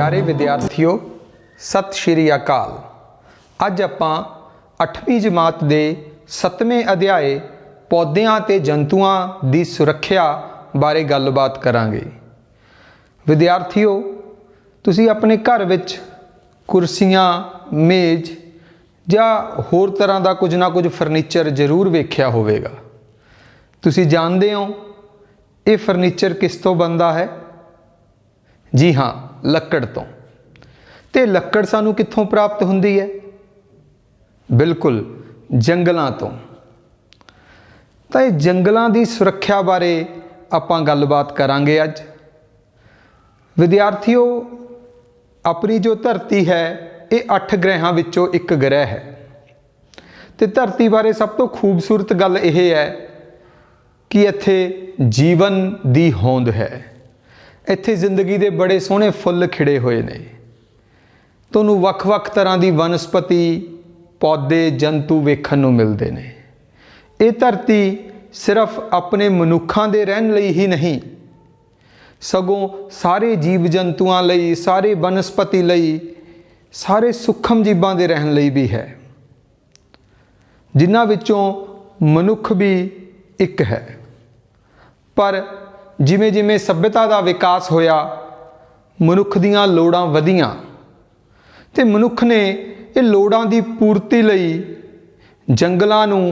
प्यारे विद्यार्थियों सत श्री अकाल। अज आपां 8वीं जमात के 7वें अध्याय पौदिਆਂ ते जंतुओं की सुरक्षा बारे गलबात करांगे। विद्यार्थियों तुसी अपने घर विच कुर्सियां मेज़ या होर तरह का कुछ ना कुछ फर्नीचर जरूर वेख्या होवेगा। तुसी जानते हो ये फर्नीचर किस तो बनता है? जी हाँ, लक्कड़ तो। ते लक्कड़ सानू कित्थों प्राप्त हुंदी है? बिल्कुल जंगलों तो। तो ये जंगलों की सुरक्षा बारे आपां गलबात करांगे अज। विद्यार्थियों अपनी जो धरती है ये 8 ग्रहां विचों एक ग्रह है। तो धरती बारे सब तो खूबसूरत गल यह है कि इत्थे जीवन की होंद है। इत्थे जिंदगी के बड़े सोहने फुल खिड़े हुए ने। तुहानूं वख-वख तरह की वनस्पति पौधे जंतु वेखण नूं मिलते हैं। ये धरती सिर्फ अपने मनुखों के रहन लई ही नहीं सगों सारे जीव जंतुओं लई, सारे वनस्पति लई, सारे सूक्ष्म जीवां दे रहन लई भी है, जिन्हां विचों मनुख भी एक है। पर जिमें जिमें सभ्यता का विकास होया, मनुख दीयां लोड़ां वधियां ते मनुख ने ये लोड़ां की पूर्ति लई जंगलों नूं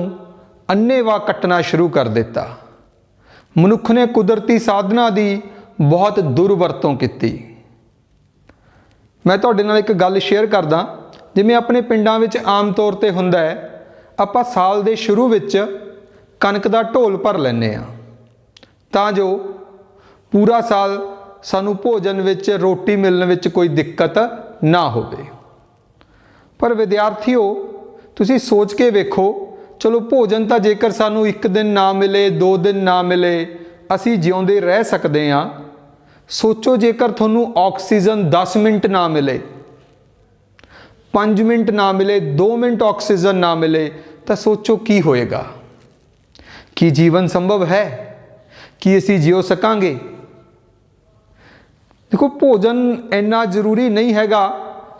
अन्नेवाह कट्टना शुरू कर दिता। मनुख ने कुदरती साधनां की बहुत दुरवरतों की। मैं तुहाडे नाल एक गल शेयर करदा। जिवें अपने पिंडां विच आम तौर ते हुंदा है, आपां साल दे शुरू विच कणक दा ढोल भर लैंदे आ तां जो पूरा साल सानू भोजन विच रोटी मिलने विच कोई दिक्कत ना होवे। पर विद्यार्थियों तुसी सोच के वेखो, चलो भोजन तो जेकर सानू एक दिन ना मिले, 2 दिन ना मिले, असी जिउंदे रह सकते हाँ। सोचो जेकर तुहानू ऑक्सीजन 10 मिनट ना मिले, 5 मिनट ना मिले, 2 मिनट ऑक्सीजन ना मिले, तो सोचो की होएगा। कि जीवन संभव है? कि असी जियो सकांगे? देखो भोजन इन्ना जरूरी नहीं हैगा,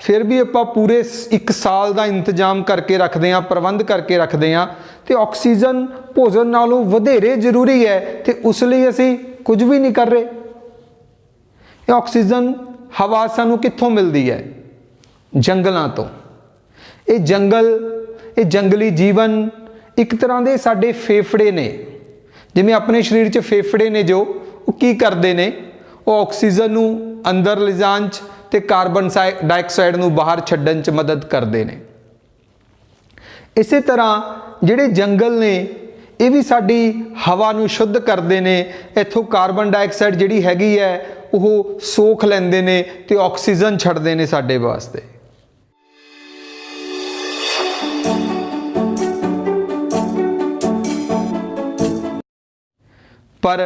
फिर भी आपां पूरे 1 साल का इंतजाम करके रखते हैं, प्रबंध करके रखते हैं। तो ऑक्सीजन भोजन नालों वधेरे जरूरी है, तो उस लिए असी कुछ भी नहीं कर रहे। ये ऑक्सीजन हवा सानू कित्थों मिलती है? जंगलों तो। ये जंगल, ये जंगली जीवन एक तरह के साडे फेफड़े ने। जिवें अपने शरीर च फेफड़े ने जो वो की करते हैं, वो ऑक्सीजन नूं अंदर लिजाण च ते कार्बन डाइऑक्साइड नूं बाहर छड्डण च मदद करते हैं। इस तरह जिहड़े जंगल ने ये भी साडी हवा नूं शुद्ध करते हैं। इत्थों कार्बन डाइऑक्साइड जिहड़ी हैगी है वो सोख लैंदे ने ते ऑक्सीजन छड्डदे ने साडे वास्ते। पर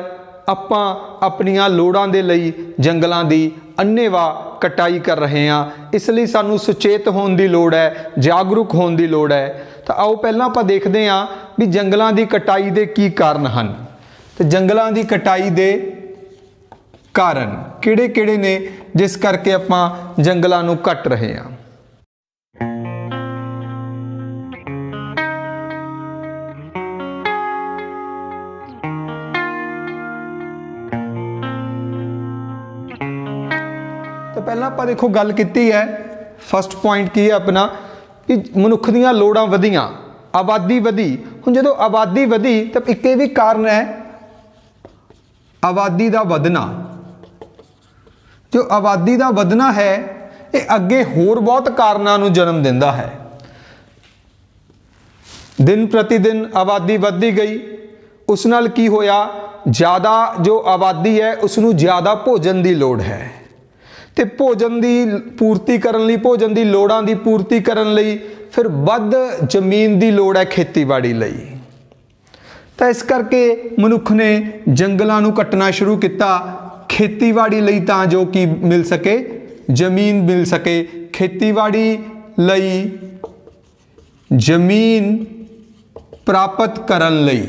आपां अपनियां लोड़ां दे लई जंगलों की अन्नेवाह कटाई कर रहे हैं। इसलिए सानू सुचेत होने की लोड़ है, जागरूक होने की लोड़ है। तो आओ पहला आपां देखते हैं भी जंगलों की कटाई के की कारण हैं। तो जंगलों की कटाई के कारण किहड़े-किहड़े ने जिस करके आपां जंगलों नूं कट रहे हैं। तो पहला आप देखो गल की है, फस्ट पॉइंट की है अपना कि मनुख दीयां लोड़ां वधियां, आबादी वधी। हुण जदों आबादी वधी तो एक ये भी कारण है आबादी का वधना। जो आबादी का वधना है ये अगे होर बहुत कारणों नूं जन्म दिंदा है। दिन प्रतिदिन आबादी वधदी गई, उस नाल की होया, ज़्यादा जो आबादी है उसनूं ज़्यादा भोजन की लोड़ है। तो भोजन की पूर्ति करने लई, भोजन की लोड़ां की पूर्ति करने लई फिर वध जमीन की लोड़ है खेतीबाड़ी लई। तो इस करके मनुख ने जंगलों नूं कटना शुरू किया खेतीबाड़ी लई, तां जो कि मिल सके, जमीन मिल सके। खेतीबाड़ी लई जमीन प्राप्त करन लई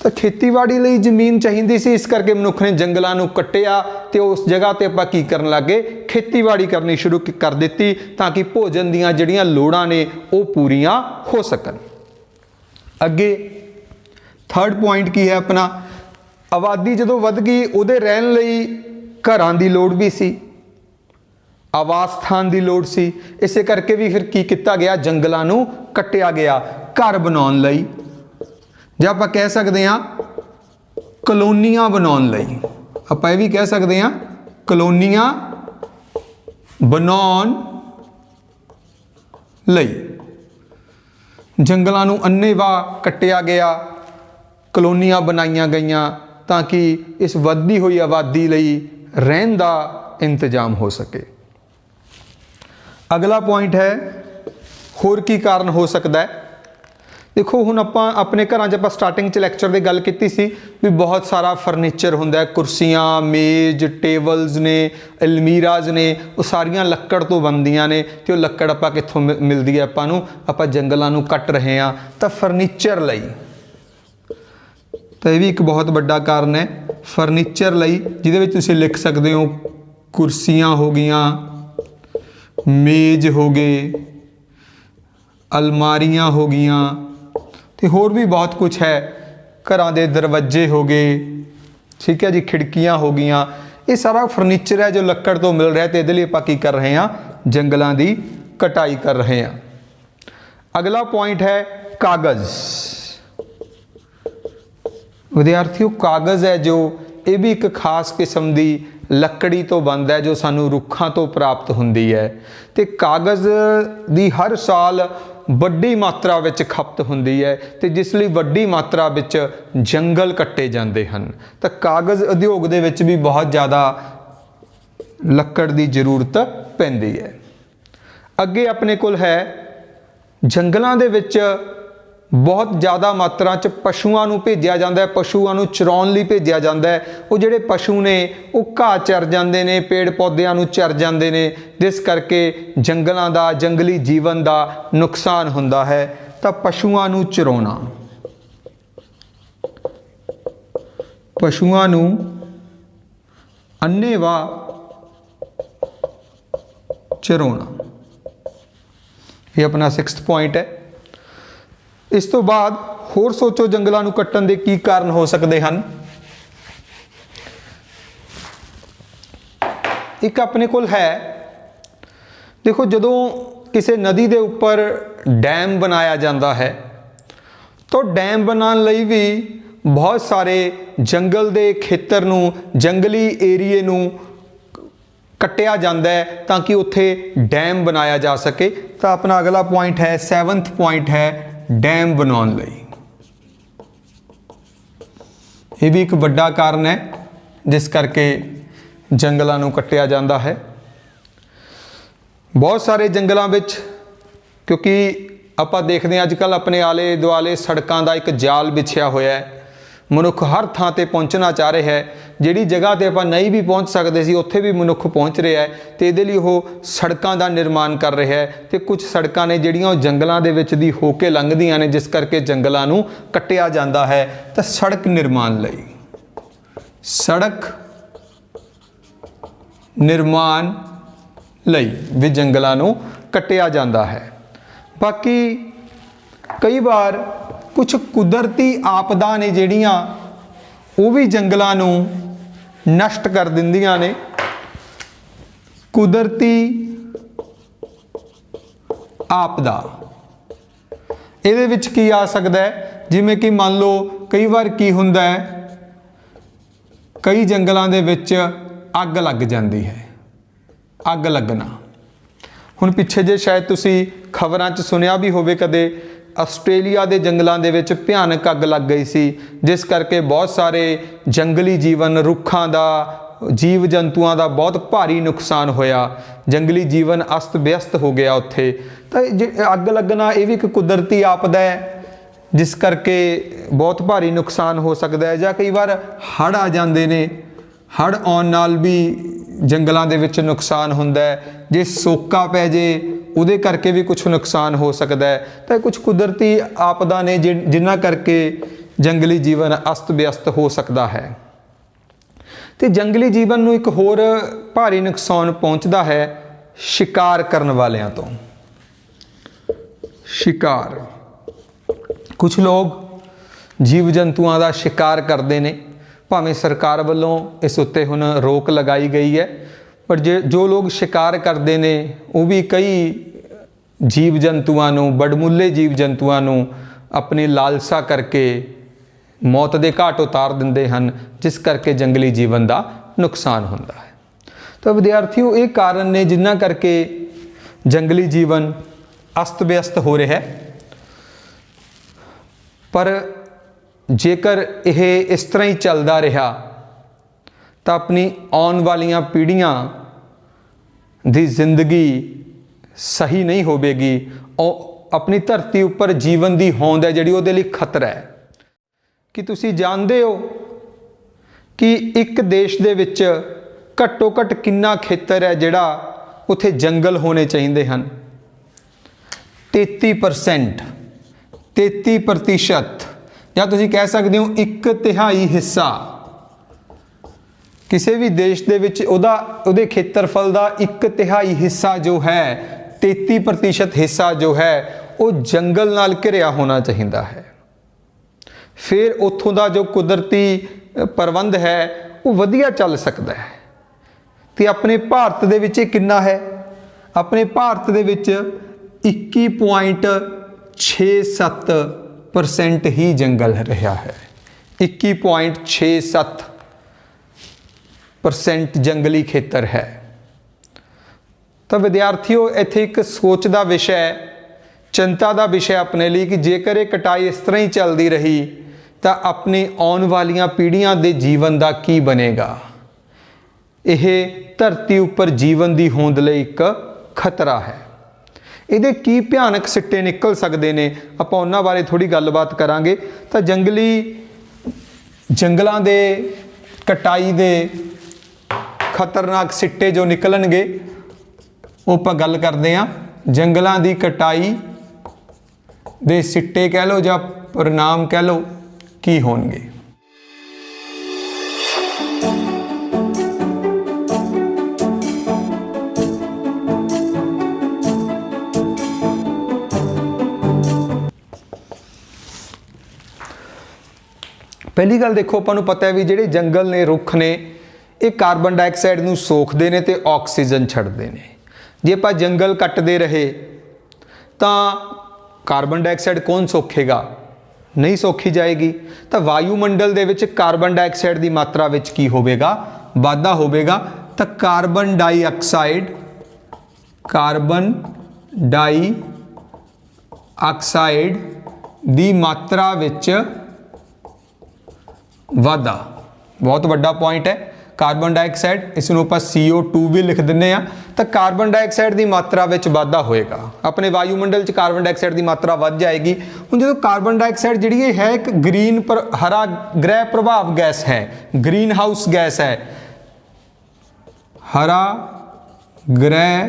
ਤਾਂ ਖੇਤੀਬਾੜੀ ਲਈ ਜ਼ਮੀਨ ਚਾਹੀਦੀ ਸੀ, ਇਸ ਕਰਕੇ ਮਨੁੱਖ ਨੇ ਜੰਗਲਾਂ ਨੂੰ ਕੱਟਿਆ ਤੇ ਉਸ ਜਗ੍ਹਾ ਤੇ ਆਪਾਂ ਕੀ ਕਰਨ ਲੱਗੇ, ਖੇਤੀਬਾੜੀ ਕਰਨੀ ਸ਼ੁਰੂ ਕਰ ਦਿੱਤੀ ਤਾਂ ਕਿ ਭੋਜਨ ਦੀਆਂ ਜਿਹੜੀਆਂ ਲੋੜਾਂ ਨੇ ਉਹ ਪੂਰੀਆਂ ਹੋ ਸਕਣ। ਅੱਗੇ ਥਰਡ ਪੁਆਇੰਟ ਕੀ ਹੈ ਆਪਣਾ, ਆਬਾਦੀ ਜਦੋਂ ਵੱਧ ਗਈ ਉਹਦੇ ਰਹਿਣ ਲਈ ਘਰਾਂ ਦੀ ਲੋੜ ਵੀ ਸੀ, ਆਵਾਸ ਸਥਾਨ ਦੀ ਲੋੜ ਸੀ, ਇਸੇ ਕਰਕੇ ਵੀ ਫਿਰ ਕੀ ਕੀਤਾ ਗਿਆ, ਜੰਗਲਾਂ ਨੂੰ ਕੱਟਿਆ ਗਿਆ ਘਰ ਬਣਾਉਣ ਲਈ, ਜਾਂ ਆਪਾਂ ਕਹਿ ਸਕਦੇ ਹਾਂ ਕਲੋਨੀਆਂ ਬਣਾਉਣ ਲਈ। ਆਪਾਂ ਇਹ ਵੀ ਕਹਿ ਸਕਦੇ ਹਾਂ ਕਲੋਨੀਆਂ ਬਣਾਉਣ ਲਈ ਜੰਗਲਾਂ ਨੂੰ ਅੰਨ੍ਹੇਵਾਹ ਕੱਟਿਆ ਗਿਆ, ਕਲੋਨੀਆਂ ਬਣਾਈਆਂ ਗਈਆਂ ਤਾਂ ਕਿ ਇਸ ਵੱਧਦੀ ਹੋਈ ਆਬਾਦੀ ਲਈ ਰਹਿਣ ਦਾ ਇੰਤਜ਼ਾਮ ਹੋ ਸਕੇ। ਅਗਲਾ ਪੁਆਇੰਟ ਹੈ ਹੋਰ ਕੀ ਕਾਰਨ ਹੋ ਸਕਦਾ ਹੈ। ਦੇਖੋ ਹੁਣ ਆਪਾਂ ਆਪਣੇ ਘਰਾਂ 'ਚ ਆਪਾਂ ਸਟਾਰਟਿੰਗ 'ਚ ਲੈਕਚਰ ਦੀ ਗੱਲ ਕੀਤੀ ਸੀ ਵੀ ਬਹੁਤ ਸਾਰਾ ਫਰਨੀਚਰ ਹੁੰਦਾ, ਕੁਰਸੀਆਂ, ਮੇਜ਼, ਟੇਬਲਸ ਨੇ, ਅਲਮੀਰਾਜ਼ ਨੇ, ਉਹ ਸਾਰੀਆਂ ਲੱਕੜ ਤੋਂ ਬਣਦੀਆਂ ਨੇ ਤੇ ਉਹ ਲੱਕੜ ਆਪਾਂ ਕਿੱਥੋਂ ਮਿਲਦੀ ਹੈ ਆਪਾਂ ਨੂੰ, ਆਪਾਂ ਜੰਗਲਾਂ ਨੂੰ ਕੱਟ ਰਹੇ ਹਾਂ ਤਾਂ ਫਰਨੀਚਰ ਲਈ। ਤਾਂ ਇਹ ਵੀ ਇੱਕ ਬਹੁਤ ਵੱਡਾ ਕਾਰਨ ਹੈ ਫਰਨੀਚਰ ਲਈ, ਜਿਹਦੇ ਵਿੱਚ ਤੁਸੀਂ ਲਿਖ ਸਕਦੇ ਹੋ ਕੁਰਸੀਆਂ ਹੋ ਗਈਆਂ, ਮੇਜ਼ ਹੋ ਗਏ, ਅਲਮਾਰੀਆਂ ਹੋ ਗਈਆਂ ਤੇ ਹੋਰ ਵੀ ਬਹੁਤ ਕੁਝ ਹੈ, ਘਰਾਂ ਦੇ ਦਰਵਾਜ਼ੇ ਹੋ ਗਏ, ਠੀਕ ਹੈ ਜੀ, ਖਿੜਕੀਆਂ ਹੋ ਗਈਆਂ, ਇਹ ਸਾਰਾ ਫਰਨੀਚਰ ਹੈ ਜੋ ਲੱਕੜ ਤੋਂ ਮਿਲ ਰਿਹਾ ਤੇ ਇਹਦੇ ਲਈ ਆਪਾਂ ਕੀ ਕਰ ਰਹੇ ਹਾਂ, ਜੰਗਲਾਂ ਦੀ ਕਟਾਈ ਕਰ ਰਹੇ ਹਾਂ। ਅਗਲਾ ਪੁਆਇੰਟ ਹੈ ਕਾਗਜ਼। ਵਿਦਿਆਰਥੀਓ ਕਾਗਜ਼ ਹੈ ਜੋ ਇਹ ਵੀ ਇੱਕ ਖਾਸ ਕਿਸਮ ਦੀ ਲੱਕੜੀ ਤੋਂ ਬਣਦਾ ਹੈ ਜੋ ਸਾਨੂੰ ਰੁੱਖਾਂ ਤੋਂ ਪ੍ਰਾਪਤ ਹੁੰਦੀ ਹੈ ਤੇ ਕਾਗਜ਼ ਦੀ ਹਰ ਸਾਲ ਵੱਡੀ ਮਾਤਰਾ ਵਿੱਚ ਖਪਤ ਹੁੰਦੀ ਹੈ ਤੇ ਜਿਸ ਲਈ ਵੱਡੀ ਮਾਤਰਾ ਵਿੱਚ ਜੰਗਲ ਕੱਟੇ ਜਾਂਦੇ ਹਨ। ਤਾਂ ਕਾਗਜ਼ ਉਦਯੋਗ ਦੇ ਵਿੱਚ ਵੀ ਬਹੁਤ ਜ਼ਿਆਦਾ ਲੱਕੜ ਦੀ ਜ਼ਰੂਰਤ ਪੈਂਦੀ ਹੈ। ਅੱਗੇ ਆਪਣੇ ਕੋਲ ਹੈ ਜੰਗਲਾਂ ਦੇ ਵਿੱਚ ਬਹੁਤ ਜ਼ਿਆਦਾ ਮਾਤਰਾ 'ਚ ਪਸ਼ੂਆਂ ਨੂੰ ਭੇਜਿਆ ਜਾਂਦਾ ਹੈ, ਪਸ਼ੂਆਂ ਨੂੰ ਚਰਾਉਣ ਲਈ ਭੇਜਿਆ ਜਾਂਦਾ ਹੈ। ਉਹ ਜਿਹੜੇ ਪਸ਼ੂ ਨੇ ਉਹ ਘਾਹ ਚਰ ਜਾਂਦੇ ਨੇ, ਪੇੜ ਪੌਦਿਆਂ ਨੂੰ ਚਰ ਜਾਂਦੇ ਨੇ, ਜਿਸ ਕਰਕੇ ਜੰਗਲਾਂ ਦਾ, ਜੰਗਲੀ ਜੀਵਨ ਦਾ ਨੁਕਸਾਨ ਹੁੰਦਾ ਹੈ। ਤਾਂ ਪਸ਼ੂਆਂ ਨੂੰ ਚਰਾਉਣਾ, ਪਸ਼ੂਆਂ ਨੂੰ ਅੰਨ੍ਹੇਵਾਹ ਚਰਾਉਣਾ, ਇਹ ਆਪਣਾ 6th ਪੁਆਇੰਟ ਹੈ। ਇਸ ਤੋਂ ਬਾਅਦ ਹੋਰ ਸੋਚੋ ਜੰਗਲਾਂ ਨੂੰ ਕੱਟਣ ਦੇ ਕੀ ਕਾਰਨ ਹੋ ਸਕਦੇ ਹਨ। ਇੱਕ ਆਪਣੇ ਕੋਲ ਹੈ, ਦੇਖੋ ਜਦੋਂ ਕਿਸੇ ਨਦੀ ਦੇ ਉੱਪਰ ਡੈਮ ਬਣਾਇਆ ਜਾਂਦਾ ਹੈ ਤਾਂ ਡੈਮ ਬਣਾਉਣ ਲਈ ਵੀ ਬਹੁਤ ਸਾਰੇ ਜੰਗਲ ਦੇ ਖੇਤਰ ਨੂੰ, ਜੰਗਲੀ ਏਰੀਏ ਨੂੰ ਕੱਟਿਆ ਜਾਂਦਾ ਹੈ ਤਾਂ ਕਿ ਉੱਥੇ ਡੈਮ ਬਣਾਇਆ ਜਾ ਸਕੇ। ਤਾਂ ਆਪਣਾ ਅਗਲਾ ਪੁਆਇੰਟ ਹੈ 7th ਪੁਆਇੰਟ ਹੈ ਡੈਮ ਬਣਾਉਣ ਲਈ। ਇਹ ਵੀ ਇੱਕ ਵੱਡਾ ਕਾਰਨ ਹੈ ਜਿਸ ਕਰਕੇ ਜੰਗਲਾਂ ਨੂੰ ਕੱਟਿਆ ਜਾਂਦਾ ਹੈ। ਬਹੁਤ ਸਾਰੇ ਜੰਗਲਾਂ ਵਿੱਚ, ਕਿਉਂਕਿ ਆਪਾਂ ਦੇਖਦੇ ਹਾਂ ਅੱਜ ਕੱਲ੍ਹ ਆਪਣੇ ਆਲੇ ਦੁਆਲੇ ਸੜਕਾਂ ਦਾ ਇੱਕ ਜਾਲ ਵਿਛਿਆ ਹੋਇਆ ਹੈ, ਮਨੁੱਖ ਹਰ ਥਾਂ ਤੇ ਪਹੁੰਚਣਾ ਚਾਹ ਰਿਹਾ ਹੈ। ਜਿਹੜੀ ਜਗ੍ਹਾ ਤੇ ਆਪਾਂ ਨਹੀਂ ਵੀ ਪਹੁੰਚ ਸਕਦੇ ਸੀ ਉੱਥੇ ਵੀ ਮਨੁੱਖ ਪਹੁੰਚ ਰਿਹਾ ਹੈ ਤੇ ਇਹਦੇ ਲਈ ਉਹ ਸੜਕਾਂ ਦਾ ਨਿਰਮਾਣ ਕਰ ਰਿਹਾ ਹੈ ਤੇ ਕੁਝ ਸੜਕਾਂ ਨੇ ਜਿਹੜੀਆਂ ਉਹ ਜੰਗਲਾਂ ਦੇ ਵਿੱਚ ਦੀ ਹੋ ਕੇ ਲੰਘਦੀਆਂ ਨੇ, ਜਿਸ ਕਰਕੇ ਜੰਗਲਾਂ ਨੂੰ ਕੱਟਿਆ ਜਾਂਦਾ ਹੈ। ਤਾਂ ਸੜਕ ਨਿਰਮਾਣ ਲਈ, ਸੜਕ ਨਿਰਮਾਣ ਲਈ ਵੀ ਜੰਗਲਾਂ ਨੂੰ ਕੱਟਿਆ ਜਾਂਦਾ ਹੈ। ਬਾਕੀ ਕਈ ਵਾਰ ਕੁਝ ਕੁਦਰਤੀ ਆਪਦਾ ਨੇ ਜਿਹੜੀਆਂ ਉਹ ਵੀ ਜੰਗਲਾਂ ਨੂੰ ਨਸ਼ਟ ਕਰ ਦਿੰਦੀਆਂ ਨੇ। ਕੁਦਰਤੀ ਆਪਦਾ ਇਹਦੇ ਵਿੱਚ ਕੀ ਆ ਸਕਦਾ ਹੈ, ਜਿਵੇਂ ਕਿ ਮੰਨ ਲਓ ਕਈ ਵਾਰ ਕੀ ਹੁੰਦਾ ਹੈ, ਕਈ ਜੰਗਲਾਂ ਦੇ ਵਿੱਚ ਅੱਗ ਲੱਗ ਜਾਂਦੀ ਹੈ। ਅੱਗ ਲੱਗਣਾ, ਹੁਣ ਪਿੱਛੇ ਜੇ ਸ਼ਾਇਦ ਤੁਸੀਂ ਖਬਰਾਂ 'ਚ ਸੁਣਿਆ ਵੀ ਹੋਵੇ ਕਦੇ, ਆਸਟ੍ਰੇਲੀਆ ਦੇ ਜੰਗਲਾਂ ਦੇ ਵਿੱਚ ਭਿਆਨਕ ਅੱਗ ਲੱਗ ਗਈ ਸੀ ਜਿਸ ਕਰਕੇ ਬਹੁਤ ਸਾਰੇ ਜੰਗਲੀ ਜੀਵਨ, ਰੁੱਖਾਂ ਦਾ, ਜੀਵ ਜੰਤੂਆਂ ਦਾ ਬਹੁਤ ਭਾਰੀ ਨੁਕਸਾਨ ਹੋਇਆ। ਜੰਗਲੀ ਜੀਵਨ ਅਸਤ ਵਿਅਸਤ ਹੋ ਗਿਆ ਉੱਥੇ। ਤਾਂ ਅੱਗ ਲੱਗਣਾ ਇਹ ਵੀ ਇੱਕ ਕੁਦਰਤੀ ਆਪਦਾ ਹੈ ਜਿਸ ਕਰਕੇ ਬਹੁਤ ਭਾਰੀ ਨੁਕਸਾਨ ਹੋ ਸਕਦਾ ਹੈ। ਜਾਂ ਕਈ ਵਾਰ ਹੜ੍ਹ ਆ ਜਾਂਦੇ ਨੇ, ਹੜ੍ਹ ਆਉਣ ਨਾਲ ਵੀ ਜੰਗਲਾਂ ਦੇ ਵਿੱਚ ਨੁਕਸਾਨ ਹੁੰਦਾ ਹੈ। ਜੇ ਸੋਕਾ ਪੈ ਜੇ ਉਹਦੇ ਕਰਕੇ ਵੀ ਕੁਝ ਨੁਕਸਾਨ ਹੋ ਸਕਦਾ ਹੈ। ਤਾਂ ਕੁਝ ਕੁਦਰਤੀ ਆਪਦਾ ਨੇ ਜਿਨ੍ਹਾਂ ਕਰਕੇ जंगली जीवन अस्त व्यस्त हो सकता है। तो जंगली जीवन नूं एक होर भारी नुकसान पहुंचता है शिकार करने वालियां तो। शिकार, कुछ लोग जीव जंतुओं का शिकार करते हैं, भावें सरकार वालों इस उत्ते हुण रोक लगाई गई है, पर जो लोग शिकार करते हैं वो भी कई जीव जंतुओं नूं, बड़मुले जीव जंतुओं नूं अपनी लालसा करके मौत के घाट उतार दिंदे हैं, जिस करके जंगली जीवन का नुकसान होता है। तो विद्यार्थियों ये कारण ने जिन्हां करके जंगली जीवन अस्त व्यस्त हो रहा है। पर जेकर यह इस तरह ही चलता रहा तो अपनी आने वालियां पीढ़ियां दी जिंदगी सही नहीं होवेगी और अपनी धरती उपर जीवन की होंद है जिहड़ी उहदे लई खतरा है। कि तुसी जानते हो कि एक देश दे विच घट्टो घट कितना खेतर है जिहड़ा उत्थे जंगल होने चाहिए हैं? 33%, 33%, या तुसी कह सकते हो 1/3 हिस्सा किसी भी देश दे विच उहदे खेत्रफल का 1/3 हिस्सा जो है, 33% हिस्सा जो है वो जंगल नाल घिरिया होना चाहिए है। फिर उत्थों का जो कुदरती प्रबंध है वो वधिया चल सकता है। तो अपने भारत दे विच कितना है? अपने भारत दे विच 21.67% ही जंगल रहा है। 21.67% जंगली खेतर है। तो विद्यार्थियों इत्थे एक सोच का विषय, चिंता का विषय अपने लिए कि जेकर ये कटाई इस तरह ही चलती रही तो अपनी आने वालियां पीढ़ियां के जीवन का की बनेगा। यह धरती उपर जीवन की होंद लई एक खतरा है। ਇਹਦੇ ਕੀ ਭਿਆਨਕ ਸਿੱਟੇ ਨਿਕਲ ਸਕਦੇ ਨੇ, ਆਪਾਂ ਉਹਨਾਂ ਬਾਰੇ ਥੋੜੀ ਗੱਲਬਾਤ ਕਰਾਂਗੇ। ਤਾਂ ਜੰਗਲਾਂ ਦੇ ਕਟਾਈ ਦੇ ਖਤਰਨਾਕ ਸਿੱਟੇ ਜੋ ਨਿਕਲਣਗੇ ਉਹ ਆਪਾਂ ਗੱਲ ਕਰਦੇ ਹਾਂ। ਜੰਗਲਾਂ ਦੀ ਕਟਾਈ ਦੇ ਸਿੱਟੇ ਕਹਿ ਲਓ ਜਾਂ परिणाम कह लो की होंगे। पहली गल देखो, आपां नूं पता है भी जिहड़े जंगल ने, रुख ने, ये कार्बन डाइऑक्साइड नूं सोखते हैं तो ऑक्सीजन छड्डदे ने। जे आपां जंगल कट्टदे रहे तो कार्बन डाइऑक्साइड कौन सोखेगा? नहीं सोखी जाएगी। तो वायुमंडल दे विच कार्बन डाइऑक्साइड की मात्रा विच की होवेगा? वाधा होवेगा। तो कार्बन डाइऑक्साइड की मात्रा विच वाधा बहुत वड्डा पॉइंट है। कार्बन डाइऑक्साइड, इसनूं आपां CO2 भी लिख दिंदे आ। तो कार्बन डाइऑक्साइड की मात्रा विच वाधा होएगा। अपने वायुमंडल च कार्बन डाइऑक्साइड की मात्रा वध जाएगी। हुण जो कार्बन डाइऑक्साइड जिहड़ी है एक ग्रीन पर हरा ग्रह प्रभाव गैस है, ग्रीन हाउस गैस है, हरा ग्रह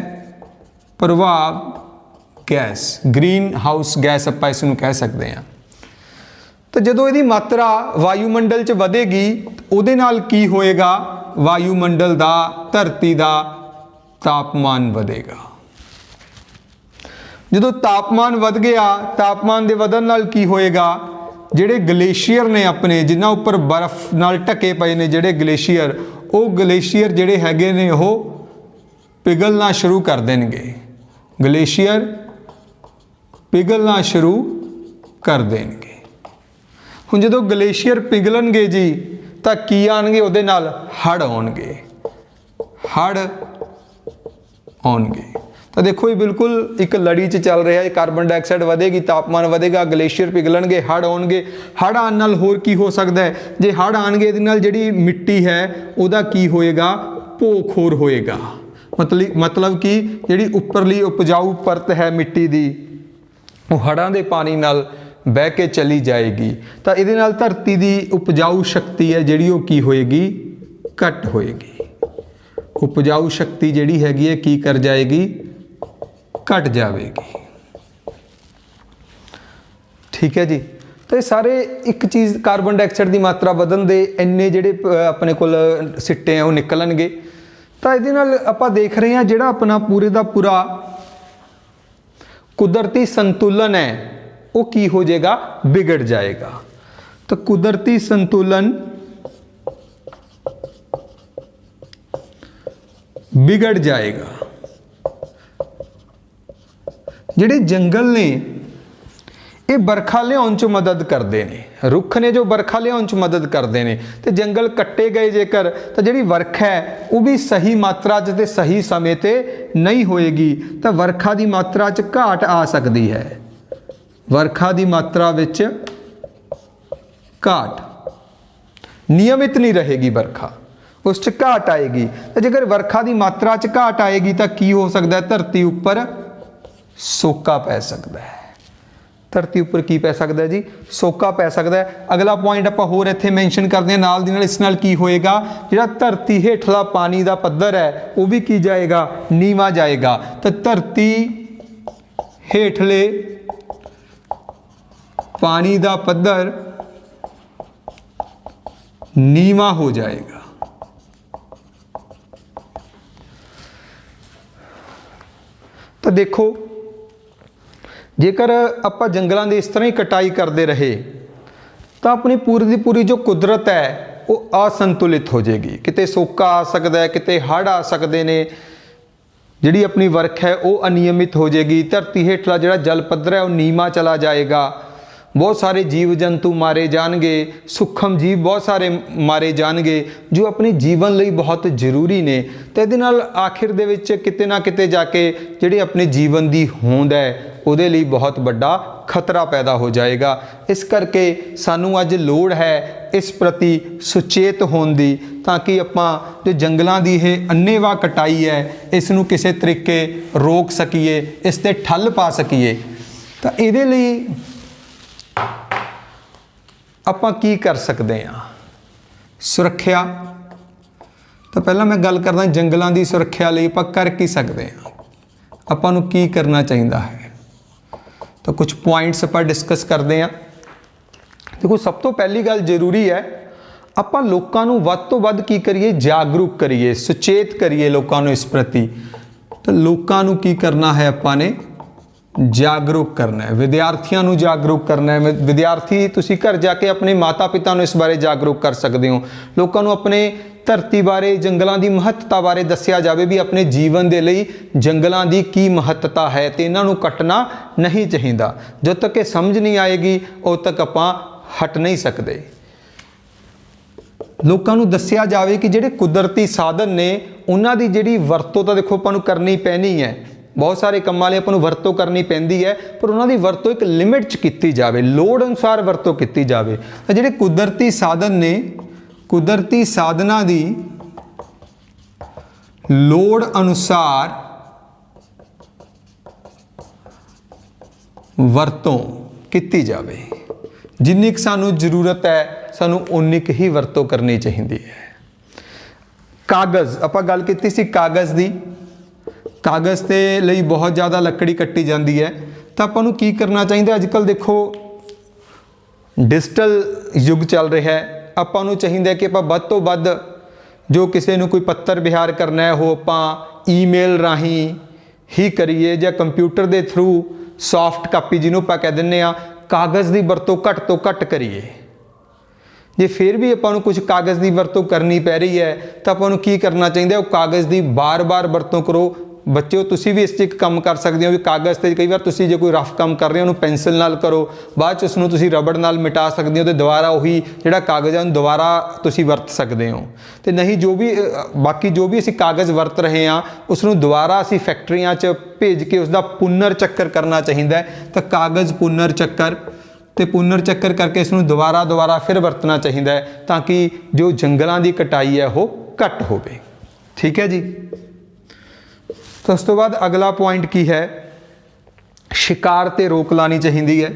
प्रभाव गैस, ग्रीन हाउस गैस आपां इसनूं कह सकते हैं। तो जदों इहदी मात्रा वायुमंडल च वधेगी उहदे नाल की होएगा? वायुमंडल दा, धरती दा तापमान वधेगा। जदों तापमान वध गया, तापमान दे वधन नाल की होएगा? जिहड़े ग्लेशियर ने अपने, जिन्हां उपर बर्फ नाल ढके पए ने जिहड़े ग्लेशियर, वो ग्लेशियर जिहड़े हैगे ने वो पिघलना शुरू कर देणगे। ग्लेशियर पिघलना शुरू कर देणगे। हुण जदों ग्लेशियर पिघलणगे जी तो की आउणगे? उहदे नाल हड़ आउणगे, हड़ आउणगे। तो देखो ये बिल्कुल एक लड़ी च चल रहा है। कार्बन डाइऑक्साइड वधेगी, तापमान वधेगा, ग्लेशियर पिघलणगे, हड़ आउणगे। हड़ आउण नाल होर की हो सकता है? जे हड़ आउणगे इहदे नाल जिहड़ी मिट्टी है उहदा की होएगा? भोख होर होएगा। मतलब कि जिहड़ी उपरली उपजाऊ परत है मिट्टी दी वो हड़ां दे पानी नाल बह के चली जाएगी। तो इहदे नाल धरती की उपजाऊ शक्ति है जिहड़ी वो की होएगी? घट होएगी। उपजाऊ शक्ति जिहड़ी हैगी है की कर जाएगी? घट जाएगी। ठीक है जी। तो ये सारे एक चीज़ कार्बन डाइऑक्साइड की मात्रा ਵਧਣ ਦੇ ਇੰਨੇ ਜਿਹੜੇ ਆਪਣੇ ਕੋਲ ਸਿੱਟੇ ਆ ਉਹ ਨਿਕਲਣਗੇ। ਤਾਂ ਇਹਦੇ ਨਾਲ ਆਪਾਂ ਦੇਖ ਰਹੇ ਹਾਂ ਜਿਹੜਾ ਆਪਣਾ ਪੂਰੇ ਦਾ ਪੂਰਾ ਕੁਦਰਤੀ ਸੰਤੁਲਨ ਹੈ ਉਹ ਕੀ ਹੋ ਜਾਏਗਾ, ਵਿਗੜ ਜਾਏਗਾ। ਤਾਂ ਕੁਦਰਤੀ ਸੰਤੁਲਨ ਵਿਗੜ ਜਾਏਗਾ। ਜਿਹੜੇ ਜੰਗਲ ਨੇ ਇਹ बरखा लियाउण च मदद करते हैं, रुख ने जो बरखा लियाउण च मदद करते हैं। तो जंगल कट्टे गए जेकर तो जिहड़ी वर्खा है वो भी सही मात्रा च ते सही समय ते नहीं होएगी, तो वर्खा की मात्रा च घाट आ सकती है। वर्खा की मात्रा विच घाट, नियमित नहीं रहेगी वर्खा, उस च घाट आएगी। तो जेकर वर्खा की मात्रा च घाट आएगी तो की हो सकता है, धरती उपर सोका पै सकता है। धरती उपर की पै सकता है जी, सोका पै सकता है। अगला पॉइंट आप होर इत्थे मैंशन करते हैं नाल दी नाल, इस नाल की होएगा, जिहड़ा धरती हेठला पानी का पद्धर है वो भी की जाएगा, नीवा जाएगा। तो धरती हेठले पानी का पद्धर नीवा हो जाएगा। तो देखो जेकर ਆਪਾਂ जंगलों की इस तरह ही कटाई करते रहे तो अपनी पूरी की पूरी जो कुदरत है वो असंतुलित हो जाएगी। किते सोका आ सकता है, किते हड़ आ सकते हैं, जिहड़ी अपनी वर्ख है वो अनियमित हो जाएगी। धरती हेठला जिहड़ा जल पद्धर है वो नीमा चला जाएगा। बहुत सारे जीव जंतु मारे जाएंगे, सूक्ष्म जीव बहुत सारे मारे जाएंगे जो अपने जीवन लिए बहुत जरूरी ने। तो इहदे नाल आखिर दे विच किते ना किते जाके जिहड़ी अपने जीवन की होंद है ਉਹਦੇ ਲਈ बहुत बड़ा खतरा पैदा हो जाएगा। इस करके सानू अज लोड़ है इस प्रति सुचेत होने दी, ताकि आपां जो जंगलों की यह अन्नेवाह कटाई है इसनू किसी तरीके रोक सकीए, इस ते ठल पा सकीए। तो इहदे लई आपां की कर सकते हैं, सुरक्षा। तो पहला मैं गल करदा जंगलों की सुरक्षा लई आपां कर की सकते हैं, आपां नू की करना चाहिए है। तो कुछ पॉइंट्स आप डिस्कस करते हैं। देखो सब तो पहली गल जरूरी है आपां लोकां नूं वध तो वध की करिए, जागरूक करिए, सुचेत करिए लोकां नूं इस प्रति। तो लोकां नूं की करना है, आपां ने जागरूक करना है, विद्यार्थियों नूं जागरूक करना है। विद्यार्थी तुसीं घर जाके अपने माता पिता नूं इस बारे जागरूक कर सकते हो। लोकां नूं अपने धरती बारे, जंगलों की महत्ता बारे दस्या जाए भी अपने जीवन के लिए जंगलों की की महत्ता है, तो इन्हां नूं कटना नहीं चाहिए। जब तक ये समझ नहीं आएगी उद तक आपां हट नहीं सकते। लोकां नूं दस्या जाए कि जिहड़े कुदरती साधन ने उन्हां दी जिहड़ी वरतों तो देखो आपां नूं करनी पैनी है। बहुत सारे कामां लई आपां नूं वरतों करनी पैंदी है, पर उन्हां दी वरतों एक लिमिट च कीती जाए, लोड़ अनुसार वरतों कीती जाए। तो जिहड़े कुदरती साधन ने, कुदरती साधना की लोड़ अनुसार वरतों की जाए। जिन्नी क सानू जरूरत है सानू उन्नी क ही वरतों करनी चाहिए है। कागज़ आपां गल कीती सी कागज़ की, कागज़ के लिए बहुत ज़्यादा लकड़ी कट्टी जाती है। तो आपां नूं की करना चाहिए, अजकल देखो डिजिटल युग चल रहा है, आपां नूं चाहिए कि आपां वध तो वध जो किसी नूं कोई पत्र विहार करना है वो आपां ईमेल राही ही करिए, या कंप्यूटर के थ्रू सॉफ्ट कापी जिन्हों आपां कह दिंदे आ, कागज़ की वरतों घट तो घट करिए। जे फिर भी आपां नूं कुछ कागज़ की वरतों करनी पै रही है तो आपां नूं की करना चाहिए, वो कागज़ की बार बार वरतों करो। बच्चों तुसी भी इस एक काम कर सकते हो भी कागज़ से कई बार तुसी जो कोई रफ काम कर रहे हो उन्होंने पेंसिल नाल करो, बाद च उसनूं तुसी रबड़ नाल मिटा सकते हो, तो दोबारा उही जिहड़ा कागज़ है उन्हूं दोबारा तुसी वरत सकते हो। तो नहीं जो भी बाकी जो भी असीं कागज़ वरत रहे हैं उसनूं दोबारा असीं फैक्ट्रियां च भेज के उसका पुनर्चक्कर करना चाहिए। तो कागज़ पुनर्चक्कर तो पुनर्चक्कर करके इसनूं दोबारा दोबारा फिर वरतना चाहिए, ताकि जो जंगलों की कटाई है वो घट होवे। ठीक है जी। तो उस तो बाद अगला पॉइंट की है, शिकार ते रोक लानी चाहिए है।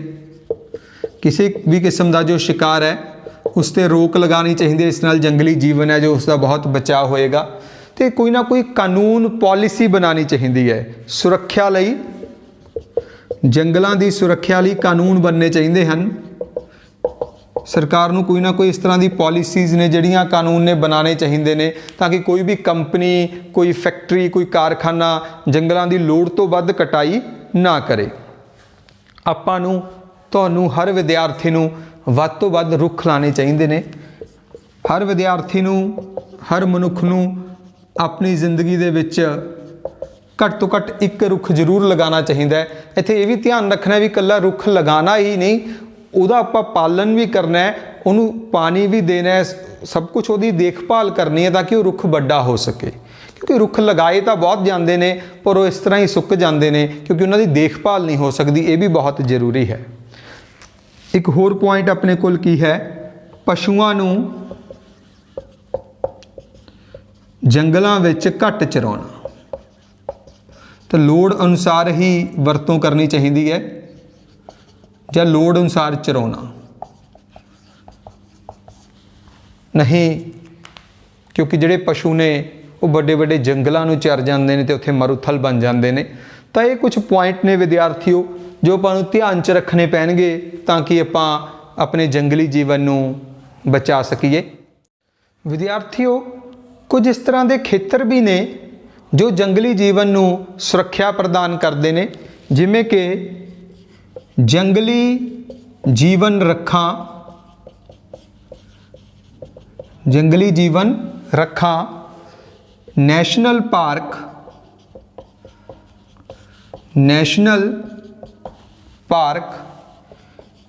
किसी भी किस्म का जो शिकार है उस पर रोक लगानी चाहिए, इस नाल जंगली जीवन है जो उसका बहुत बचाव होएगा। तो कोई ना कोई कानून पॉलिसी बनानी चाहिए है सुरक्षा लई, जंगलों की सुरक्षा लई कानून बनने चाहिए हैं। ਸਰਕਾਰ ਨੂੰ ਕੋਈ ਨਾ ਕੋਈ ਇਸ ਤਰ੍ਹਾਂ ਦੀ ਪਾਲਿਸੀਜ਼ ਨੇ ਜਿਹੜੀਆਂ ਕਾਨੂੰਨ ਨੇ ਬਣਾਉਣੇ ਚਾਹੀਦੇ ਨੇ ਤਾਂ ਕਿ ਕੋਈ ਵੀ ਕੰਪਨੀ, ਕੋਈ ਫੈਕਟਰੀ, ਕੋਈ ਕਾਰਖਾਨਾ ਜੰਗਲਾਂ ਦੀ ਲੋੜ ਤੋਂ ਵੱਧ ਕਟਾਈ ਨਾ ਕਰੇ। ਆਪਾਂ ਨੂੰ, ਤੁਹਾਨੂੰ, ਹਰ ਵਿਦਿਆਰਥੀ ਨੂੰ ਵੱਧ ਤੋਂ ਵੱਧ ਰੁੱਖ ਲਾਣੇ ਚਾਹੀਦੇ ਨੇ। ਹਰ ਵਿਦਿਆਰਥੀ ਨੂੰ, ਹਰ ਮਨੁੱਖ ਨੂੰ ਆਪਣੀ ਜ਼ਿੰਦਗੀ ਦੇ ਵਿੱਚ ਘੱਟ ਤੋਂ ਘੱਟ ਇੱਕ ਰੁੱਖ ਜ਼ਰੂਰ ਲਗਾਉਣਾ ਚਾਹੀਦਾ ਹੈ। ਇੱਥੇ ਇਹ ਵੀ ਧਿਆਨ ਰੱਖਣਾ ਵੀ ਇਕੱਲਾ ਰੁੱਖ ਲਗਾਉਣਾ ਹੀ ਨਹੀਂ, ਉਹਦਾ ਆਪਾਂ ਪਾਲਣ ਵੀ ਕਰਨਾ ਹੈ, ਉਹਨੂੰ ਪਾਣੀ ਵੀ ਦੇਣਾ ਹੈ, ਸਭ ਕੁਝ ਉਹਦੀ ਦੇਖਭਾਲ ਕਰਨੀ ਹੈ ਤਾਂ ਕਿ ਉਹ ਰੁੱਖ ਵੱਡਾ ਹੋ ਸਕੇ। ਕਿਉਂਕਿ ਰੁੱਖ ਲਗਾਏ ਤਾਂ ਬਹੁਤ ਜਾਂਦੇ ਨੇ ਪਰ ਉਹ ਇਸ ਤਰ੍ਹਾਂ ਹੀ ਸੁੱਕ ਜਾਂਦੇ ਨੇ ਕਿਉਂਕਿ ਉਹਨਾਂ ਦੀ ਦੇਖਭਾਲ ਨਹੀਂ ਹੋ ਸਕਦੀ। ਇਹ ਵੀ ਬਹੁਤ ਜ਼ਰੂਰੀ ਹੈ। ਇੱਕ ਹੋਰ ਪੁਆਇੰਟ ਆਪਣੇ ਕੋਲ ਕੀ ਹੈ, ਪਸ਼ੂਆਂ ਨੂੰ ਜੰਗਲਾਂ ਵਿੱਚ ਘੱਟ ਚਰਾਉਣਾ, ਤਾਂ ਲੋੜ ਅਨੁਸਾਰ ਹੀ ਵਰਤੋਂ ਕਰਨੀ ਚਾਹੀਦੀ ਹੈ ਜਾਂ ਲੋੜ ਅਨੁਸਾਰ ਚਰਾਉਣਾ ਨਹੀਂ, ਕਿਉਂਕਿ ਜਿਹੜੇ ਪਸ਼ੂ ਨੇ ਉਹ ਵੱਡੇ ਵੱਡੇ ਜੰਗਲਾਂ ਨੂੰ ਚਰ ਜਾਂਦੇ ਨੇ ਤੇ ਉੱਥੇ ਮਰੂਥਲ ਬਣ ਜਾਂਦੇ ਨੇ। ਤਾਂ ਇਹ ਕੁਝ ਪੁਆਇੰਟ ਨੇ ਵਿਦਿਆਰਥੀਓ ਜੋ ਆਪਾਂ ਨੂੰ ਧਿਆਨ 'ਚ ਰੱਖਣੇ ਪੈਣਗੇ ਤਾਂ ਕਿ ਆਪਾਂ ਆਪਣੇ ਜੰਗਲੀ ਜੀਵਨ ਨੂੰ ਬਚਾ ਸਕੀਏ। ਵਿਦਿਆਰਥੀਓ, ਕੁਝ ਇਸ ਤਰ੍ਹਾਂ ਦੇ ਖੇਤਰ ਵੀ ਨੇ ਜੋ ਜੰਗਲੀ ਜੀਵਨ ਨੂੰ ਸੁਰੱਖਿਆ ਪ੍ਰਦਾਨ ਕਰਦੇ ਨੇ, ਜਿਵੇਂ ਕਿ ਜੰਗਲੀ ਜੀਵਨ ਰੱਖਾਂ, ਜੰਗਲੀ ਜੀਵਨ ਰੱਖਾਂ ਨੈਸ਼ਨਲ ਪਾਰਕ, ਨੈਸ਼ਨਲ ਪਾਰਕ,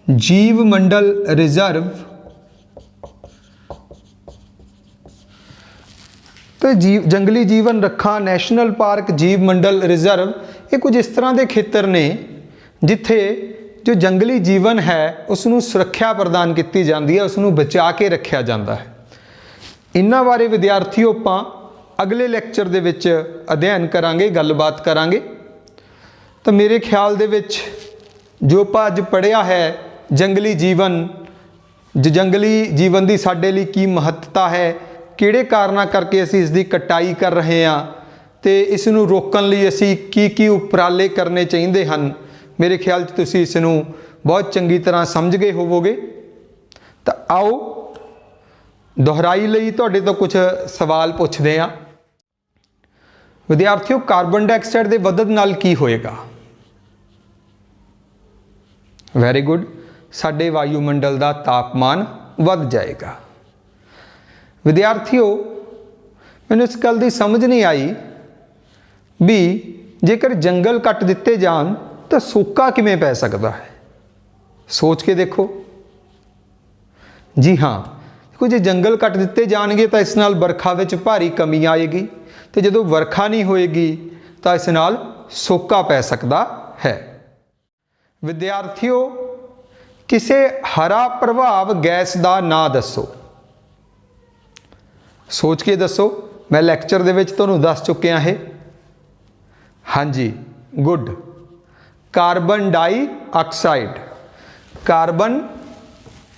ਜੀਵ ਮੰਡਲ ਰਿਜ਼ਰਵ ਤੇ ਜੰਗਲੀ ਜੀਵਨ ਰੱਖਾਂ ਨੈਸ਼ਨਲ ਪਾਰਕ, ਜੀਵ ਮੰਡਲ ਰਿਜ਼ਰਵ, ਇਹ ਕੁਝ ਇਸ ਤਰ੍ਹਾਂ ਦੇ ਖੇਤਰ ਨੇ ਜਿੱਥੇ ਜੋ ਜੰਗਲੀ ਜੀਵਨ ਹੈ ਉਸ ਨੂੰ ਸੁਰੱਖਿਆ ਪ੍ਰਦਾਨ ਕੀਤੀ ਜਾਂਦੀ ਹੈ, ਉਸ ਨੂੰ ਬਚਾ ਕੇ ਰੱਖਿਆ ਜਾਂਦਾ ਹੈ। ਇਹਨਾਂ ਬਾਰੇ ਵਿਦਿਆਰਥੀਓ ਆਪਾਂ ਅਗਲੇ ਲੈਕਚਰ ਦੇ ਵਿੱਚ ਅਧਿਐਨ ਕਰਾਂਗੇ, ਗੱਲਬਾਤ ਕਰਾਂਗੇ। ਤਾਂ ਮੇਰੇ ਖਿਆਲ ਦੇ ਵਿੱਚ ਜੋ ਆਪਾਂ ਅੱਜ ਪੜ੍ਹਿਆ ਹੈ ਜੰਗਲੀ ਜੀਵਨ, ਜੰਗਲੀ ਜੀਵਨ ਦੀ ਸਾਡੇ ਲਈ ਕੀ ਮਹੱਤਤਾ ਹੈ, ਕਿਹੜੇ ਕਾਰਨਾਂ ਕਰਕੇ ਅਸੀਂ ਇਸ ਦੀ ਕਟਾਈ ਕਰ ਰਹੇ ਹਾਂ ਤੇ ਇਸ ਨੂੰ ਰੋਕਣ ਲਈ ਅਸੀਂ ਕੀ ਉਪਰਾਲੇ ਕਰਨੇ ਚਾਹੀਦੇ ਹਨ, ਮੇਰੇ ਖਿਆਲ 'ਚ ਤੁਸੀਂ ਇਸ ਨੂੰ ਬਹੁਤ ਚੰਗੀ ਤਰ੍ਹਾਂ ਸਮਝ ਗਏ ਹੋਵੋਗੇ। ਤਾਂ ਆਓ ਦੁਹਰਾਈ ਲਈ ਤੁਹਾਡੇ ਤੋਂ ਕੁਝ ਸਵਾਲ ਪੁੱਛਦੇ ਹਾਂ। ਵਿਦਿਆਰਥੀਓ, ਕਾਰਬਨ ਡਾਈਆਕਸਾਈਡ ਦੇ ਵਧਣ ਨਾਲ ਕੀ ਹੋਏਗਾ? ਵੈਰੀ ਗੁੱਡ, ਸਾਡੇ ਵਾਯੂਮੰਡਲ ਦਾ ਤਾਪਮਾਨ ਵੱਧ ਜਾਏਗਾ। ਵਿਦਿਆਰਥੀਓ, ਮੈਨੂੰ ਇਸ ਗੱਲ ਦੀ ਸਮਝ ਨਹੀਂ ਆਈ ਵੀ ਜੇਕਰ ਜੰਗਲ ਕੱਟ ਦਿੱਤੇ ਜਾਣ ਤਾਂ ਸੋਕਾ ਕਿਵੇਂ ਪੈ ਸਕਦਾ ਹੈ? ਸੋਚ ਕੇ ਦੇਖੋ। ਜੀ ਹਾਂ, ਦੇਖੋ ਜੇ ਜੰਗਲ ਕੱਟ ਦਿੱਤੇ ਜਾਣਗੇ ਤਾਂ ਇਸ ਨਾਲ ਵਰਖਾ ਵਿੱਚ ਭਾਰੀ ਕਮੀ ਆਏਗੀ ਤੇ ਜਦੋਂ ਵਰਖਾ ਨਹੀਂ ਹੋਏਗੀ ਤਾਂ ਇਸ ਨਾਲ ਸੋਕਾ ਪੈ ਸਕਦਾ ਹੈ। ਵਿਦਿਆਰਥੀਓ, ਕਿਸੇ ਹਰਾ ਪ੍ਰਭਾਵ ਗੈਸ ਦਾ ਨਾਂ ਦੱਸੋ। ਸੋਚ ਕੇ ਦੱਸੋ, ਮੈਂ ਲੈਕਚਰ ਦੇ ਵਿੱਚ ਤੁਹਾਨੂੰ ਦੱਸ ਚੁੱਕਿਆ ਹੈ। ਹਾਂਜੀ, good, carbon dioxide, carbon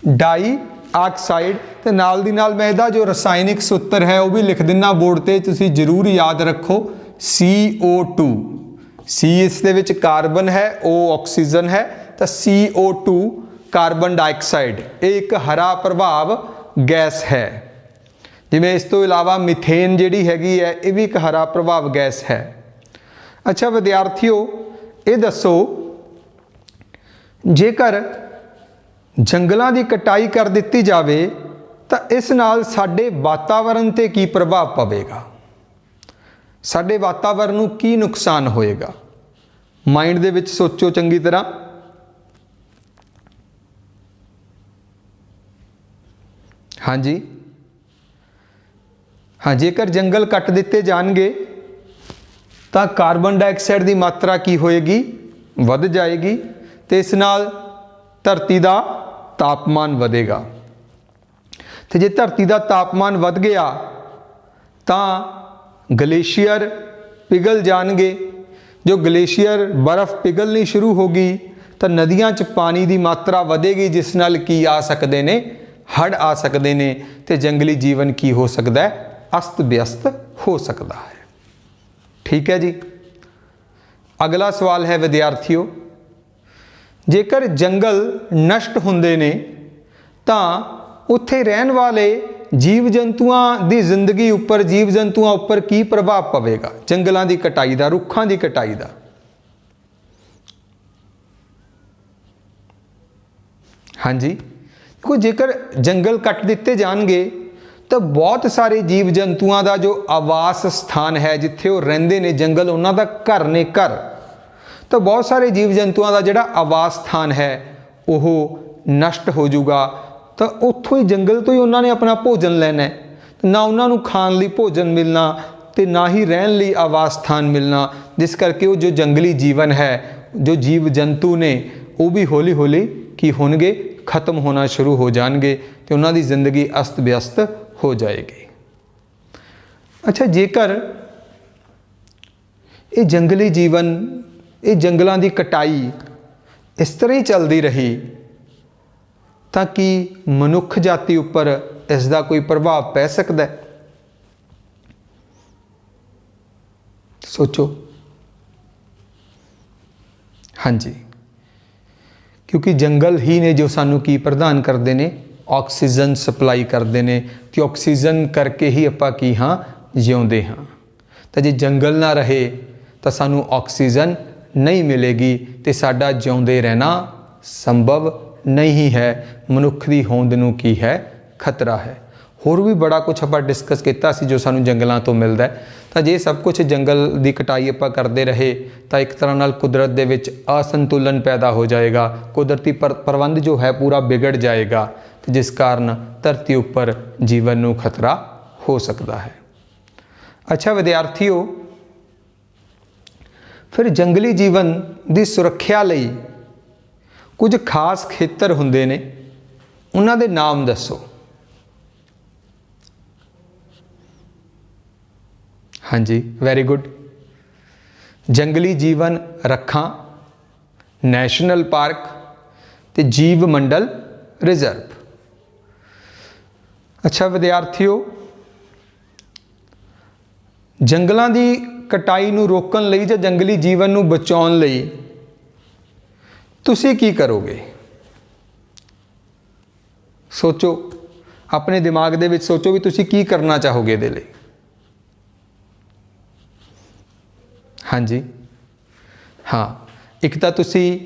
dioxide. ਤੇ ਨਾਲ ਦੀ ਨਾਲ ਮੈਂ ਇਹਦਾ ਜੋ ਰਸਾਇਣਿਕ ਸੂਤਰ ਹੈ ਉਹ ਵੀ ਲਿਖ ਦਿੰਦਾ ਬੋਰਡ ਤੇ, ਤੁਸੀਂ ਜ਼ਰੂਰ ਯਾਦ ਰੱਖੋ। CO2, C ਇਸ ਦੇ ਵਿੱਚ ਕਾਰਬਨ ਹੈ, O ਆਕਸੀਜਨ ਹੈ, ਤਾਂ CO2 ਕਾਰਬਨ ਡਾਈਆਕਸਾਈਡ ਇਹ ਇੱਕ ਹਰਾ ਪ੍ਰਭਾਵ ਗੈਸ ਹੈ। ਜਿਵੇਂ ਇਸ ਤੋਂ ਇਲਾਵਾ ਮਿਥੇਨ ਜਿਹੜੀ ਹੈਗੀ ਹੈ ਇਹ ਵੀ ਇੱਕ ਹਰਾ ਪ੍ਰਭਾਵ ਗੈਸ ਹੈ। ਅੱਛਾ ਵਿਦਿਆਰਥੀਓ, ਇਹ ਦੱਸੋ ਜੇਕਰ ਜੰਗਲਾਂ ਦੀ ਕਟਾਈ ਕਰ ਦਿੱਤੀ ਜਾਵੇ ਤਾਂ ਇਸ ਨਾਲ ਸਾਡੇ ਵਾਤਾਵਰਣ ਤੇ ਕੀ ਪ੍ਰਭਾਵ ਪਵੇਗਾ? ਸਾਡੇ ਵਾਤਾਵਰਣ ਨੂੰ ਕੀ ਨੁਕਸਾਨ ਹੋਏਗਾ? ਮਾਈਂਡ ਦੇ ਵਿੱਚ ਸੋਚੋ ਚੰਗੀ ਤਰ੍ਹਾਂ। ਹਾਂਜੀ ਹਾਂ, ਜੇਕਰ ਜੰਗਲ ਕੱਟ ਦਿੱਤੇ ਜਾਣਗੇ ਤਾਂ ਕਾਰਬਨ ਡਾਈਆਕਸਾਈਡ ਦੀ ਮਾਤਰਾ ਕੀ ਹੋਏਗੀ? ਵੱਧ ਜਾਏਗੀ ਤੇ ਇਸ ਨਾਲ ਧਰਤੀ ਦਾ ਤਾਪਮਾਨ ਵਧੇਗਾ। ਤੇ ਜੇ ਧਰਤੀ ਦਾ ਤਾਪਮਾਨ ਵੱਧ ਗਿਆ ਤਾਂ ਗਲੇਸ਼ੀਅਰ ਪਿਘਲ ਜਾਣਗੇ। ਜੋ ਗਲੇਸ਼ੀਅਰ ਬਰਫ਼ ਪਿਘਲਣੀ ਸ਼ੁਰੂ ਹੋ ਗਈ ਤਾਂ ਨਦੀਆਂ 'ਚ ਪਾਣੀ ਦੀ ਮਾਤਰਾ ਵਧੇਗੀ, ਜਿਸ ਨਾਲ ਕੀ ਆ ਸਕਦੇ ਨੇ? ਹੜ੍ਹ ਆ ਸਕਦੇ ਨੇ ਤੇ ਜੰਗਲੀ ਜੀਵਨ ਕੀ ਹੋ ਸਕਦਾ ਹੈ? ਅਸਤ ਵਿਅਸਤ ਹੋ ਸਕਦਾ ਹੈ। ਠੀਕ ਹੈ ਜੀ। ਅਗਲਾ ਸਵਾਲ ਹੈ ਵਿਦਿਆਰਥੀਓ, ਜੇਕਰ ਜੰਗਲ ਨਸ਼ਟ ਹੁੰਦੇ ਨੇ ਤਾਂ ਉੱਥੇ ਰਹਿਣ ਵਾਲੇ ਜੀਵ ਜੰਤੂਆਂ ਦੀ ਜ਼ਿੰਦਗੀ ਉੱਪਰ, ਜੀਵ ਜੰਤੂਆਂ ਉੱਪਰ ਕੀ ਪ੍ਰਭਾਵ ਪਵੇਗਾ ਜੰਗਲਾਂ ਦੀ ਕਟਾਈ ਦਾ, ਰੁੱਖਾਂ ਦੀ ਕਟਾਈ ਦਾ। ਹਾਂਜੀ, ਦੇਖੋ ਜੇਕਰ ਜੰਗਲ ਕੱਟ ਦਿੱਤੇ ਜਾਣਗੇ ਤਾਂ ਬਹੁਤ ਸਾਰੇ ਜੀਵ ਜੰਤੂਆਂ ਦਾ ਜੋ ਆਵਾਸ ਸਥਾਨ ਹੈ, ਜਿੱਥੇ ਉਹ ਰਹਿੰਦੇ ਨੇ, ਜੰਗਲ ਉਹਨਾਂ ਦਾ ਘਰ ਨੇ, ਘਰ, ਤਾਂ ਬਹੁਤ ਸਾਰੇ ਜੀਵ ਜੰਤੂਆਂ ਦਾ ਜਿਹੜਾ ਆਵਾਸ ਸਥਾਨ ਹੈ ਉਹ ਨਸ਼ਟ ਹੋ ਜਾਊਗਾ। ਤਾਂ ਉੱਥੋਂ ਹੀ, ਜੰਗਲ ਤੋਂ ਹੀ ਉਹਨਾਂ ਨੇ ਆਪਣਾ ਭੋਜਨ ਲੈਣਾ ਹੈ, ਨਾ ਉਹਨਾਂ ਨੂੰ ਖਾਣ ਲਈ ਭੋਜਨ ਮਿਲਣਾ ਤੇ ਨਾ ਹੀ ਰਹਿਣ ਲਈ ਆਵਾਸ ਸਥਾਨ ਮਿਲਣਾ, ਜਿਸ ਕਰਕੇ ਉਹ ਜੋ ਜੰਗਲੀ ਜੀਵਨ ਹੈ, ਜੋ ਜੀਵ ਜੰਤੂ ਨੇ, ਉਹ ਵੀ ਹੌਲੀ ਹੌਲੀ ਕੀ ਹੋਣਗੇ, ਖਤਮ ਹੋਣਾ ਸ਼ੁਰੂ ਹੋ ਜਾਣਗੇ ਤੇ ਉਹਨਾਂ ਦੀ ਜ਼ਿੰਦਗੀ ਅਸਤ ਵਿਅਸਤ ਹੋ ਜਾਏਗੀ। ਅੱਛਾ, ਜੇਕਰ ਇਹ ਜੰਗਲੀ ਜੀਵਨ, ਇਹ ਜੰਗਲਾਂ ਦੀ ਕਟਾਈ ਇਸ ਤਰ੍ਹਾਂ ਹੀ ਚੱਲਦੀ ਰਹੀ ਤਾਂ ਕੀ ਮਨੁੱਖ ਜਾਤੀ ਉੱਪਰ ਇਸ ਦਾ ਕੋਈ ਪ੍ਰਭਾਵ ਪੈ ਸਕਦਾ ਹੈ? ਸੋਚੋ। ਹਾਂਜੀ, ਕਿਉਂਕਿ ਜੰਗਲ ਹੀ ਨੇ ਜੋ ਸਾਨੂੰ ਕੀ ਪ੍ਰਦਾਨ ਕਰਦੇ ਨੇ, ਆਕਸੀਜਨ ਸਪਲਾਈ ਕਰਦੇ ਨੇ, ਤੇ ਆਕਸੀਜਨ ਕਰਕੇ ਹੀ ਆਪਾਂ ਕੀ ਹਾਂ, ਜਿਉਂਦੇ ਹਾਂ। ਤਾਂ ਜੇ ਜੰਗਲ ਨਾ ਰਹੇ ਤਾਂ ਸਾਨੂੰ ਆਕਸੀਜਨ ਨਹੀਂ ਮਿਲੇਗੀ ਤੇ ਸਾਡਾ ਜਿਉਂਦੇ ਰਹਿਣਾ ਸੰਭਵ ਨਹੀਂ ਹੈ। ਮਨੁੱਖ ਦੀ ਹੋਂਦ ਨੂੰ ਕੀ ਹੈ, ਖਤਰਾ ਹੈ। ਹੋਰ ਵੀ ਬੜਾ ਕੁਝ ਆਪਾਂ ਡਿਸਕਸ ਕੀਤਾ ਸੀ ਜੋ ਸਾਨੂੰ ਜੰਗਲਾਂ ਤੋਂ ਮਿਲਦਾ ਹੈ। ਤਾਂ ਜੇ ਸਭ ਕੁਝ ਜੰਗਲ ਦੀ ਕਟਾਈ ਆਪਾਂ ਕਰਦੇ ਰਹੇ ਤਾਂ ਇੱਕ ਤਰ੍ਹਾਂ ਨਾਲ ਕੁਦਰਤ ਦੇ ਵਿੱਚ ਅਸੰਤੁਲਨ ਪੈਦਾ ਹੋ ਜਾਏਗਾ, ਕੁਦਰਤੀ ਪ੍ਰਬੰਧ ਜੋ ਹੈ ਪੂਰਾ ਵਿਗੜ ਜਾਏਗਾ, ਤੇ ਜਿਸ ਕਾਰਨ ਧਰਤੀ ਉੱਪਰ ਜੀਵਨ ਨੂੰ ਖਤਰਾ ਹੋ ਸਕਦਾ ਹੈ। ਅੱਛਾ ਵਿਦਿਆਰਥੀਓ, ਫਿਰ ਜੰਗਲੀ ਜੀਵਨ ਦੀ ਸੁਰੱਖਿਆ ਲਈ ਕੁਝ ਖਾਸ ਖੇਤਰ ਹੁੰਦੇ ਨੇ, ਉਹਨਾਂ ਦੇ ਨਾਮ ਦੱਸੋ। ਹਾਂਜੀ, ਵੈਰੀ ਗੁੱਡ। ਜੰਗਲੀ ਜੀਵਨ ਰੱਖਾਂ, ਨੈਸ਼ਨਲ ਪਾਰਕ ਤੇ ਜੀਵ ਮੰਡਲ ਰਿਜ਼ਰਵ। ਅੱਛਾ ਵਿਦਿਆਰਥੀਓ, ਜੰਗਲਾਂ ਦੀ ਕਟਾਈ ਨੂੰ ਰੋਕਣ ਲਈ ਜਾਂ ਜੰਗਲੀ ਜੀਵਨ ਨੂੰ ਬਚਾਉਣ ਲਈ ਤੁਸੀਂ ਕੀ ਕਰੋਗੇ? ਸੋਚੋ, ਆਪਣੇ ਦਿਮਾਗ ਦੇ ਵਿੱਚ ਸੋਚੋ ਵੀ ਤੁਸੀਂ ਕੀ ਕਰਨਾ ਚਾਹੋਗੇ ਇਹਦੇ ਲਈ। ਹਾਂਜੀ, ਹਾਂ, ਇੱਕ ਤਾਂ ਤੁਸੀਂ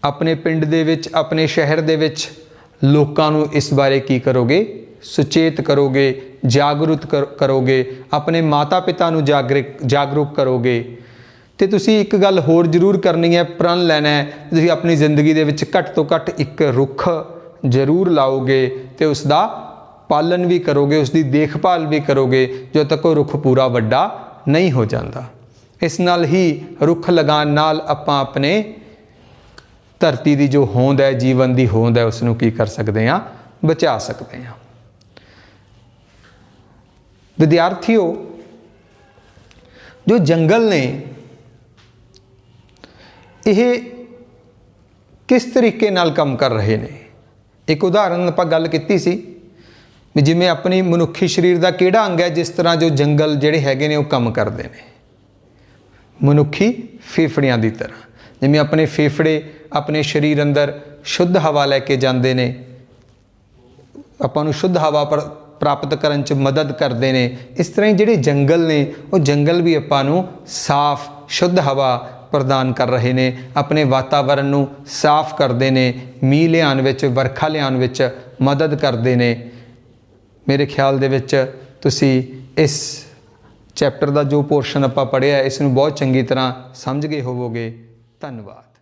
ਆਪਣੇ ਪਿੰਡ ਦੇ ਵਿੱਚ, ਆਪਣੇ ਸ਼ਹਿਰ ਦੇ ਵਿੱਚ ਲੋਕਾਂ ਨੂੰ ਇਸ ਬਾਰੇ ਕੀ ਕਰੋਗੇ, ਸੁਚੇਤ ਕਰੋਗੇ, ਜਾਗਰੂਕ ਕਰੋਗੇ, ਆਪਣੇ ਮਾਤਾ ਪਿਤਾ ਨੂੰ ਜਾਗਰੂਕ ਕਰੋਗੇ। ਤੇ ਤੁਸੀਂ ਇੱਕ ਗੱਲ ਹੋਰ ਜ਼ਰੂਰ ਕਰਨੀ ਹੈ, ਪ੍ਰਣ ਲੈਣਾ ਹੈ, ਤੁਸੀਂ ਆਪਣੀ ਜ਼ਿੰਦਗੀ ਦੇ ਵਿੱਚ ਘੱਟ ਤੋਂ ਘੱਟ ਇੱਕ ਰੁੱਖ ਜ਼ਰੂਰ ਲਾਓਗੇ ਤੇ ਉਸ ਦਾ ਪਾਲਣ ਵੀ ਕਰੋਗੇ, ਉਸ ਦੀ ਦੇਖਭਾਲ ਵੀ ਕਰੋਗੇ ਜਦੋਂ ਤੱਕ ਉਹ ਰੁੱਖ ਪੂਰਾ ਵੱਡਾ ਨਹੀਂ ਹੋ ਜਾਂਦਾ। ਇਸ ਨਾਲ ਹੀ ਰੁੱਖ ਲਗਾਉਣ ਨਾਲ ਆਪਾਂ ਆਪਣੇ ਧਰਤੀ ਦੀ ਜੋ ਹੋਂਦ ਹੈ, ਜੀਵਨ ਦੀ ਹੋਂਦ ਹੈ, ਉਸ ਨੂੰ ਕੀ ਕਰ ਸਕਦੇ ਹਾਂ, ਬਚਾ ਸਕਦੇ ਹਾਂ। ਵਿਦਿਆਰਥੀਓ, ਜੋ ਜੰਗਲ ਨੇ ਇਹ ਕਿਸ ਤਰੀਕੇ ਨਾਲ ਕੰਮ ਕਰ ਰਹੇ ਨੇ? ਇੱਕ ਉਦਾਹਰਨ ਆਪਾਂ ਗੱਲ ਕੀਤੀ ਸੀ ਵੀ ਜਿਵੇਂ ਆਪਣੀ ਮਨੁੱਖੀ ਸਰੀਰ ਦਾ ਕਿਹੜਾ ਅੰਗ ਹੈ, ਜਿਸ ਤਰ੍ਹਾਂ ਜੋ ਜੰਗਲ ਜਿਹੜੇ ਹੈਗੇ ਨੇ ਉਹ ਕੰਮ ਕਰਦੇ ਨੇ, ਮਨੁੱਖੀ ਫੇਫੜਿਆਂ ਦੀ ਤਰ੍ਹਾਂ। ਜਿਵੇਂ ਆਪਣੇ ਫੇਫੜੇ ਆਪਣੇ ਸਰੀਰ ਅੰਦਰ ਸ਼ੁੱਧ ਹਵਾ ਲੈ ਕੇ ਜਾਂਦੇ ਨੇ, ਆਪਾਂ ਨੂੰ ਸ਼ੁੱਧ ਹਵਾ ਪ੍ਰਾਪਤ ਕਰਨ 'ਚ ਮਦਦ ਕਰਦੇ ਨੇ, ਇਸ ਤਰ੍ਹਾਂ ਹੀ ਜਿਹੜੇ ਜੰਗਲ ਨੇ ਉਹ ਜੰਗਲ ਵੀ ਆਪਾਂ ਨੂੰ ਸਾਫ਼ ਸ਼ੁੱਧ ਹਵਾ ਪ੍ਰਦਾਨ ਕਰ ਰਹੇ ਨੇ, ਆਪਣੇ ਵਾਤਾਵਰਨ ਨੂੰ ਸਾਫ਼ ਕਰਦੇ ਨੇ, ਮੀਂਹ ਲਿਆਉਣ ਵਿੱਚ, ਵਰਖਾ ਲਿਆਉਣ ਵਿੱਚ ਮਦਦ ਕਰਦੇ ਨੇ। ਮੇਰੇ ਖਿਆਲ ਦੇ ਵਿੱਚ ਤੁਸੀਂ ਇਸ ਚੈਪਟਰ ਦਾ ਜੋ ਪੋਰਸ਼ਨ ਆਪਾਂ ਪੜ੍ਹਿਆ ਇਸ ਨੂੰ ਬਹੁਤ ਚੰਗੀ ਤਰ੍ਹਾਂ ਸਮਝ ਗਏ ਹੋਵੋਗੇ। ਧੰਨਵਾਦ।